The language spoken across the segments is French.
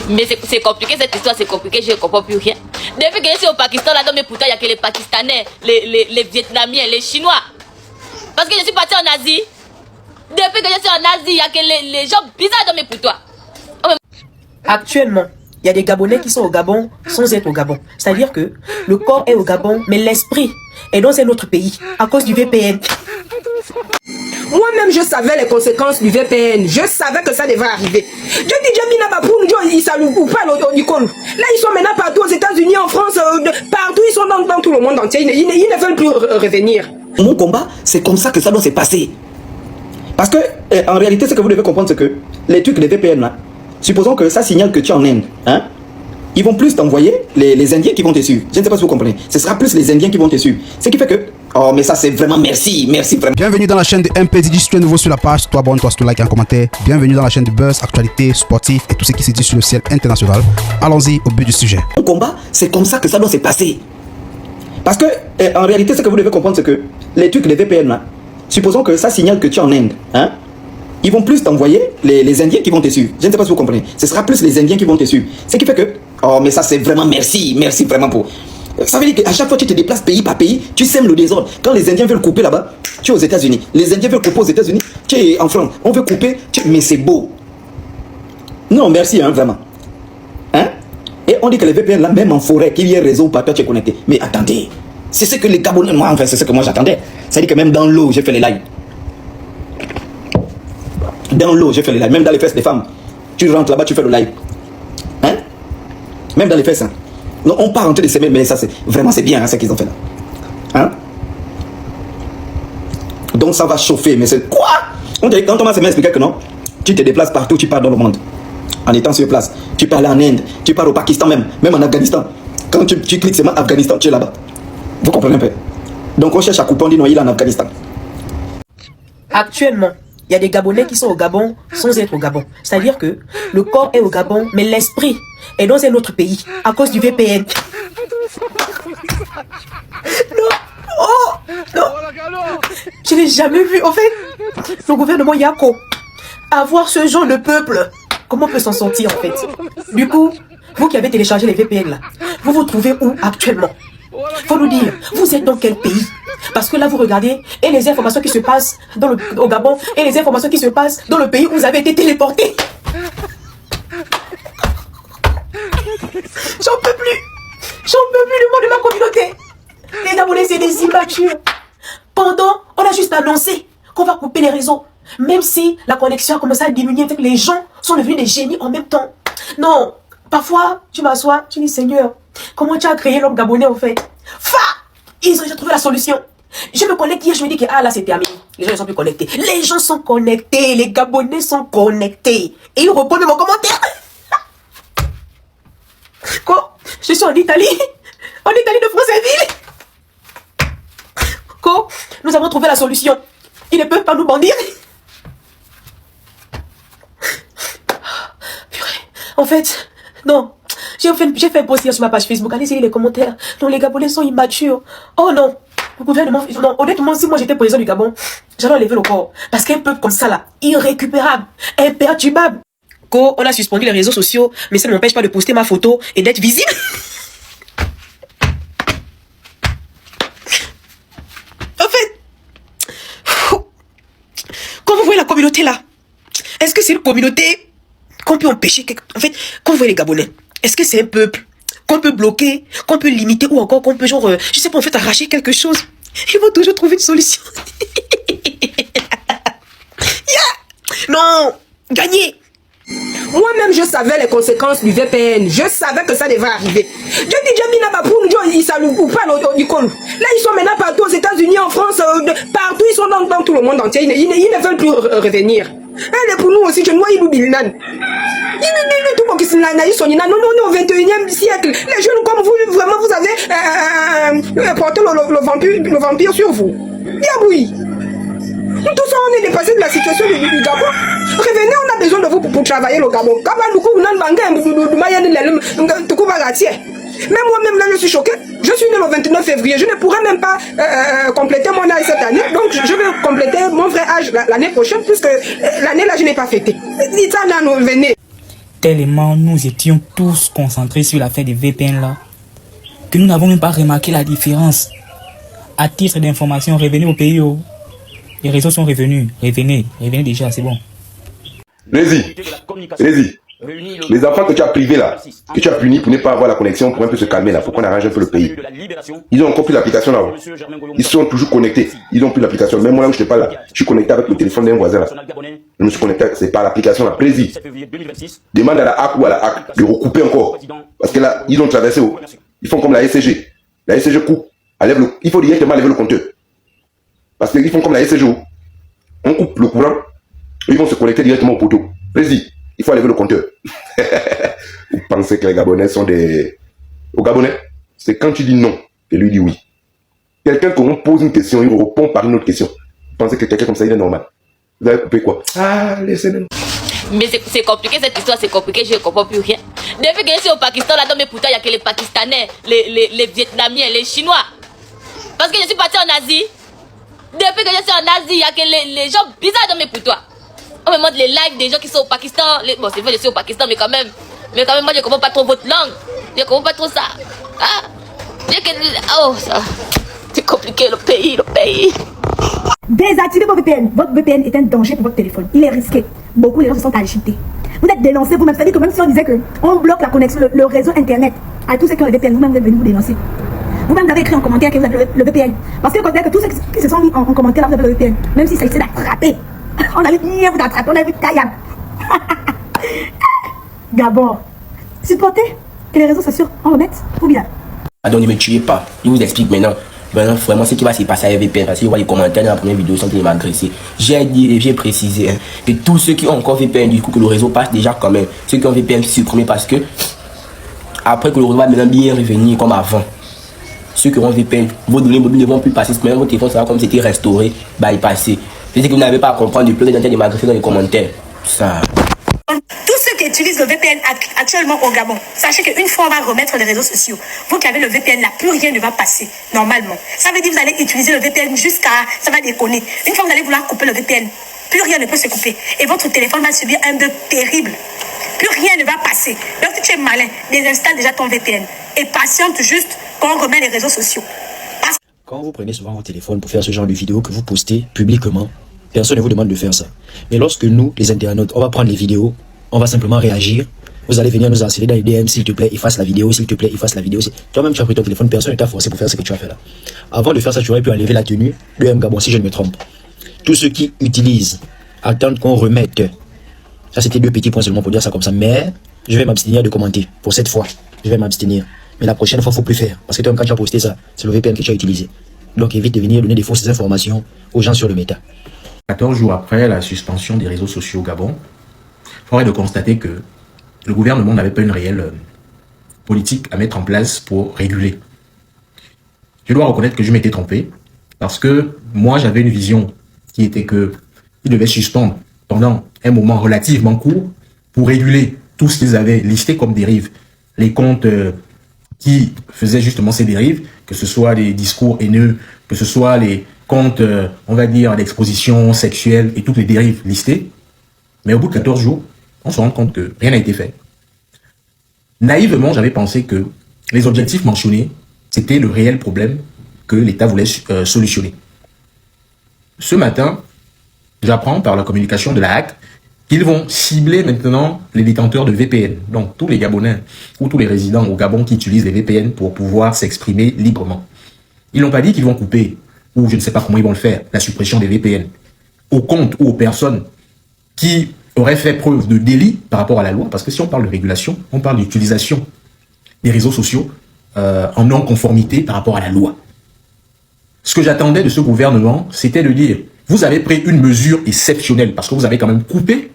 Mais c'est compliqué cette histoire, c'est compliqué, je ne comprends plus rien. Depuis que je suis au Pakistan, là, mais pourtant, il n'y a que les Pakistanais, les Vietnamiens, les Chinois. Parce que je suis parti en Asie. Depuis que je suis en Asie, il n'y a que les gens bizarres dans mes poutoirs. Actuellement, il y a des Gabonais qui sont au Gabon sans être au Gabon. C'est-à-dire que le corps est au Gabon, mais l'esprit est dans un autre pays à cause du VPN. Moi-même, je savais les conséquences du VPN. Je savais que ça devait arriver. Je dis, Jamina Bapoun, ils saluent ou pas l'Onicon. Là, ils sont maintenant partout aux États-Unis, en France, partout, ils sont dans tout le monde entier. Ils ne veulent plus revenir. Mon combat, c'est comme ça que ça doit se passer. Parce que, en réalité, ce que vous devez comprendre, c'est que les trucs, les VPN, là, supposons que ça signale que tu es en Inde, hein, ils vont plus t'envoyer les Indiens qui vont te suivre. Je ne sais pas si vous comprenez. Ce sera plus les Indiens qui vont te suivre. Ce qui fait que... Oh, mais ça, c'est vraiment merci vraiment. Bienvenue dans la chaîne de MPDJ. Si tu es nouveau sur la page, toi abonne-toi, si tu likes et un commentaire. Bienvenue dans la chaîne de buzz, actualité, sportif et tout ce qui se dit sur le ciel international. Allons-y au but du sujet. Mon combat, c'est comme ça que ça doit se passer. Parce que, en réalité, ce que vous devez comprendre, c'est que les trucs, les VPN, là, supposons que ça signale que tu es en Inde, hein, ils vont plus t'envoyer les Indiens qui vont te suivre. Je ne sais pas si vous comprenez. Ce sera plus les Indiens qui vont te suivre. Ce qui fait que... Oh, mais ça, c'est vraiment merci vraiment pour... Ça veut dire qu'à chaque fois que tu te déplaces pays par pays, tu sèmes le désordre. Quand les Indiens veulent couper là-bas, tu es aux États-Unis. Les Indiens veulent couper aux États-Unis, tu es en France. On veut couper, mais c'est beau. Non, merci, hein, vraiment. Hein? Et on dit que les VPN, là, même en forêt, qu'il y ait réseau par toi, tu es connecté. Mais attendez, c'est ce que les Gabonais... Moi, enfin, c'est ce que moi j'attendais. Ça veut dire que même dans l'eau, j'ai fait les lives. Dans l'eau, j'ai fait les lives. Même dans les fesses des femmes. Tu rentres là-bas, tu fais le live. Hein? Même dans les fesses, hein. Non, on part en train de s'aimer, mais ça, c'est vraiment, c'est bien, hein, ce qu'ils ont fait là. Hein? Donc, ça va chauffer, mais c'est quoi? On dirait, quand Thomas m'a expliqué que non, tu te déplaces partout, tu pars dans le monde. En étant sur place. Tu pars en Inde, tu pars au Pakistan même en Afghanistan. Quand tu cliques seulement Afghanistan, tu es là-bas. Vous comprenez un peu? Donc, on cherche à couper, on dit non, il est en Afghanistan. Actuellement, il y a des Gabonais qui sont au Gabon sans être au Gabon. C'est-à-dire que le corps est au Gabon, mais l'esprit est dans un autre pays à cause du VPN. Non, oh, non. Je n'ai jamais vu, en fait, le gouvernement Yako avoir ce genre de peuple. Comment on peut s'en sortir, en fait? Du coup, vous qui avez téléchargé les VPN là, vous vous trouvez où actuellement? Faut nous dire, vous êtes dans quel pays? Parce que là, vous regardez, et les informations qui se passent au Gabon, et les informations qui se passent dans le pays où vous avez été téléporté. J'en peux plus le mot de ma communauté. Les Gabonais, c'est des immatures. Pendant, on a juste annoncé qu'on va couper les réseaux. Même si la connexion a commencé à diminuer, avec les gens sont devenus des génies en même temps. Non, parfois, tu m'assois, tu dis, Seigneur, comment tu as créé l'homme gabonais, en fait? Ils ont trouvé la solution. Je me connecte hier, je me dis que là c'est terminé. Les gens ne sont plus connectés. Les gens sont connectés, les Gabonais sont connectés. Et ils répondent à mon commentaire. Quoi? Je suis en Italie de Franceville. Quoi? Nous avons trouvé la solution. Ils ne peuvent pas nous bandir. Purée. En fait, non. J'ai fait un post hier sur ma page Facebook. Allez lire les commentaires. Non, les Gabonais sont immatures. Oh non. Le gouvernement, non, honnêtement, si moi j'étais président du Gabon, j'allais enlever le corps. Parce qu'un peuple comme ça là, irrécupérable, imperturbable. On a suspendu les réseaux sociaux, mais ça ne m'empêche pas de poster ma photo et d'être visible. En fait, quand vous voyez la communauté là, est-ce que c'est une communauté qu'on peut empêcher En fait, quand vous voyez les Gabonais, est-ce que c'est un peuple qu'on peut bloquer, qu'on peut limiter ou encore qu'on peut genre, je sais pas, en fait, arracher quelque chose? Ils vont toujours trouver une solution. Yeah! Non! Gagner! Moi-même, je savais les conséquences du VPN. Je savais que ça devait arriver. Je dis, Jamina Bapoun, ils saluent ou pas l'Onicon. Là, ils sont maintenant partout aux États-Unis, en France, partout, ils sont dans tout le monde entier. Ils ne veulent plus revenir. Et pour nous aussi, je vois, ils nous disent, non, au 21e siècle. Les jeunes comme vous, vraiment, vous avez porté le vampire sur vous. Yeah, oui. Nous tous, on est dépassé de la situation du Gabon. Revenez, on a besoin de vous pour travailler le Gabon. Même moi-même, là, je suis choqué. Je suis né le 29 février. Je ne pourrais même pas compléter mon âge cette année. Donc, je vais compléter mon vrai âge l'année prochaine, puisque l'année là, je n'ai pas fêté. Venez. tellement nous étions tous concentrés sur l'affaire des VPN là, que nous n'avons même pas remarqué la différence. À titre d'information, revenez au pays. Oh. Les réseaux sont revenus. Revenez déjà, c'est bon. Rési, les enfants que tu as privés là, que tu as punis pour ne pas avoir la connexion, pour un peu se calmer là, pour qu'on arrange un peu le pays. Ils ont encore plus l'application là-haut. Ils sont toujours connectés. Ils ont plus l'application. Même moi là où je te parle là, je suis connecté avec le téléphone d'un voisin là. Je me suis connecté, c'est pas l'application là, Prési. Demande à la HAC ou à la HAC de recouper encore. Parce que là, ils ont traversé. Ils font comme la SCG. La SCG coupe. Il faut directement lever le compteur. Parce qu'ils font comme la SCG. On coupe le courant. Ils vont se connecter directement au poteau. Prési. Il faut lever le compteur. Vous pensez que les Gabonais sont des... Aux Gabonais, c'est quand tu dis non que lui dit oui. Quelqu'un qu'on pose une question, il répond par une autre question. Vous pensez que quelqu'un comme ça, il est normal. Vous avez coupé quoi? Ah, laissez-le. Mais c'est compliqué cette histoire, c'est compliqué, je ne comprends plus rien. Depuis que je suis au Pakistan, là-dedans, mais pourtant, il n'y a que les Pakistanais, les Vietnamiens, les Chinois. Parce que je suis parti en Asie. Depuis que je suis en Asie, il n'y a que les gens bizarres dans mes poutoirs. On me montre les lives des gens qui sont au Pakistan. Bon, c'est vrai, je suis au Pakistan, mais quand même, moi, je ne comprends pas trop votre langue. Je ne comprends pas trop ça. Ah, oh, ça. C'est compliqué, le pays. Désactivez vos VPN. Votre VPN est un danger pour votre téléphone. Il est risqué. Beaucoup de gens se sont agités. Vous êtes dénoncés vous-même. C'est-à-dire que même si on disait qu'on bloque la connexion, le réseau Internet, à tous ceux qui ont le VPN, vous-même, vous êtes venus vous dénoncer. Vous-même, vous avez écrit en commentaire que vous avez le VPN. Parce que considère que tous ceux qui se sont mis en commentaire, là, vous avez le VPN. Même si ça essaie d'attraper. On a vu bien vous attraper, on a vu Kayam. Gabon, supportez que les réseaux sociaux en remettent ou bien. Donc ne me tuez pas. Il vous explique maintenant. Vraiment ce qui va se passer avec VPN. Parce qu'il voit les commentaires dans la première vidéo sans qu'il m'agressé. J'ai dit et j'ai précisé que tous ceux qui ont encore VPN, du coup que le réseau passe déjà quand même. Ceux qui ont VPN supprimés parce que après que le réseau va maintenant bien revenir comme avant. Ceux qui auront VPN, vos données mobiles ne vont plus passer. Maintenant votre téléphone sera comme c'était restauré, bypassé. C'est que vous n'avez pas à comprendre, depuis que de m'agresser dans les commentaires. Ça. Tous ceux qui utilisent le VPN actuellement au Gabon, sachez qu'une fois on va remettre les réseaux sociaux, vous qui avez le VPN là, plus rien ne va passer normalement. Ça veut dire que vous allez utiliser le VPN jusqu'à... Ça va déconner. Une fois que vous allez vouloir couper le VPN, plus rien ne peut se couper. Et votre téléphone va subir un bug terrible. Plus rien ne va passer. Donc si tu es malin, désinstalle déjà ton VPN. Et patiente juste quand on remet les réseaux sociaux. Quand vous prenez souvent votre téléphone pour faire ce genre de vidéo que vous postez publiquement, personne ne vous demande de faire ça. Mais lorsque nous, les internautes, on va prendre les vidéos, on va simplement réagir. Vous allez venir nous harceler dans les DM, s'il te plaît, efface la vidéo, s'il te plaît, efface la vidéo. Toi-même, tu as pris ton téléphone, personne ne t'a forcé pour faire ce que tu as fait là. Avant de faire ça, tu aurais pu enlever la tenue de M. Gabon, si je ne me trompe. Tous ceux qui utilisent, attendent qu'on remette. Ça, c'était 2 petits points seulement pour dire ça comme ça. Mais je vais m'abstenir de commenter. Pour cette fois, je vais m'abstenir. Mais la prochaine fois, il ne faut plus faire. Parce que toi, quand tu as posté ça, c'est le VPN que tu as utilisé. Donc évite de venir donner des fausses informations aux gens sur le méta. 14 jours après la suspension des réseaux sociaux au Gabon, il faudrait de constater que le gouvernement n'avait pas une réelle politique à mettre en place pour réguler. Je dois reconnaître que je m'étais trompé, parce que moi j'avais une vision qui était que ils devaient suspendre pendant un moment relativement court pour réguler tout ce qu'ils avaient listé comme dérives. Les comptes qui faisaient justement ces dérives, que ce soit des discours haineux, que ce soit les comptes, on va dire, d'exposition sexuelle et toutes les dérives listées. Mais au bout de 14 jours, on se rend compte que rien n'a été fait. Naïvement, j'avais pensé que les objectifs mentionnés, c'était le réel problème que l'État voulait solutionner. Ce matin, j'apprends par la communication de la HAC qu'ils vont cibler maintenant les détenteurs de VPN. Donc tous les Gabonais ou tous les résidents au Gabon qui utilisent les VPN pour pouvoir s'exprimer librement. Ils n'ont pas dit qu'ils vont couper, ou je ne sais pas comment ils vont le faire, la suppression des VPN aux comptes ou aux personnes qui auraient fait preuve de délit par rapport à la loi. Parce que si on parle de régulation, on parle d'utilisation des réseaux sociaux en non-conformité par rapport à la loi. Ce que j'attendais de ce gouvernement, c'était de dire, vous avez pris une mesure exceptionnelle parce que vous avez quand même coupé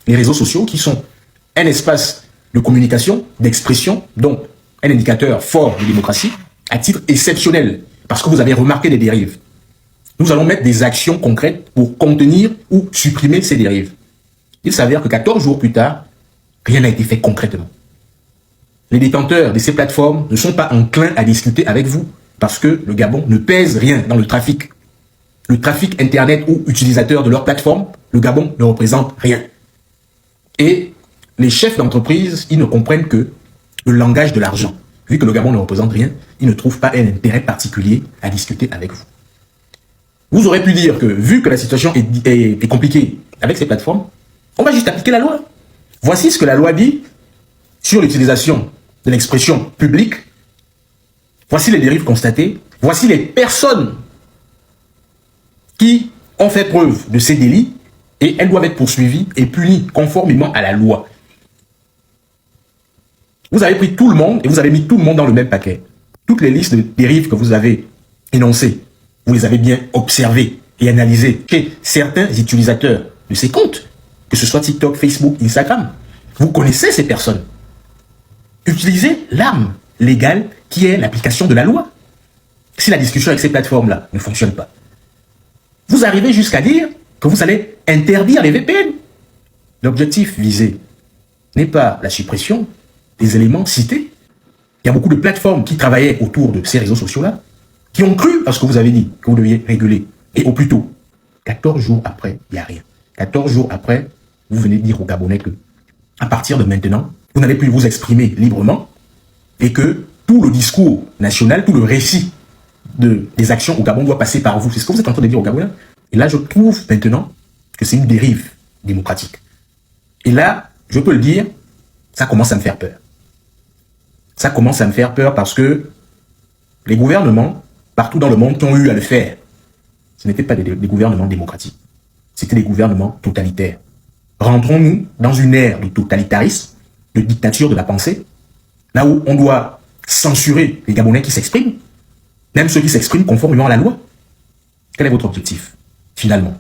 les réseaux sociaux qui sont un espace de communication, d'expression, donc un indicateur fort de démocratie, à titre exceptionnel, parce que vous avez remarqué des dérives. Nous allons mettre des actions concrètes pour contenir ou supprimer ces dérives. Il s'avère que 14 jours plus tard, rien n'a été fait concrètement. Les détenteurs de ces plateformes ne sont pas enclins à discuter avec vous, parce que le Gabon ne pèse rien dans le trafic. Le trafic Internet ou utilisateur de leur plateforme, le Gabon ne représente rien. Et les chefs d'entreprise, ils ne comprennent que le langage de l'argent. Vu que le Gabon ne représente rien, ils ne trouvent pas un intérêt particulier à discuter avec vous. Vous aurez pu dire que, vu que la situation est compliquée avec ces plateformes, on va juste appliquer la loi. Voici ce que la loi dit sur l'utilisation de l'expression publique. Voici les dérives constatées. Voici les personnes qui ont fait preuve de ces délits et elles doivent être poursuivies et punies conformément à la loi. Vous avez pris tout le monde et vous avez mis tout le monde dans le même paquet. Toutes les listes de dérives que vous avez énoncées, vous les avez bien observées et analysées chez certains utilisateurs de ces comptes, que ce soit TikTok, Facebook, Instagram. Vous connaissez ces personnes. Utilisez l'arme légale qui est l'application de la loi. Si la discussion avec ces plateformes-là ne fonctionne pas, vous arrivez jusqu'à dire que vous allez interdire les VPN. L'objectif visé n'est pas la suppression des éléments cités. Il y a beaucoup de plateformes qui travaillaient autour de ces réseaux sociaux-là, qui ont cru à ce que vous avez dit, que vous deviez réguler. Et au plus tôt, 14 jours après, il n'y a rien. 14 jours après, vous venez dire aux Gabonais que, à partir de maintenant, vous n'allez plus vous exprimer librement et que tout le discours national, tout le récit des actions au Gabon doit passer par vous. C'est ce que vous êtes en train de dire aux Gabonais. Et là, je trouve maintenant que c'est une dérive démocratique. Et là, je peux le dire, ça commence à me faire peur. Ça commence à me faire peur parce que les gouvernements, partout dans le monde, qui ont eu à le faire, ce n'étaient pas des gouvernements démocratiques. C'était des gouvernements totalitaires. Rentrons-nous dans une ère de totalitarisme, de dictature de la pensée, là où on doit censurer les Gabonais qui s'expriment, même ceux qui s'expriment conformément à la loi. Quel est votre objectif, finalement?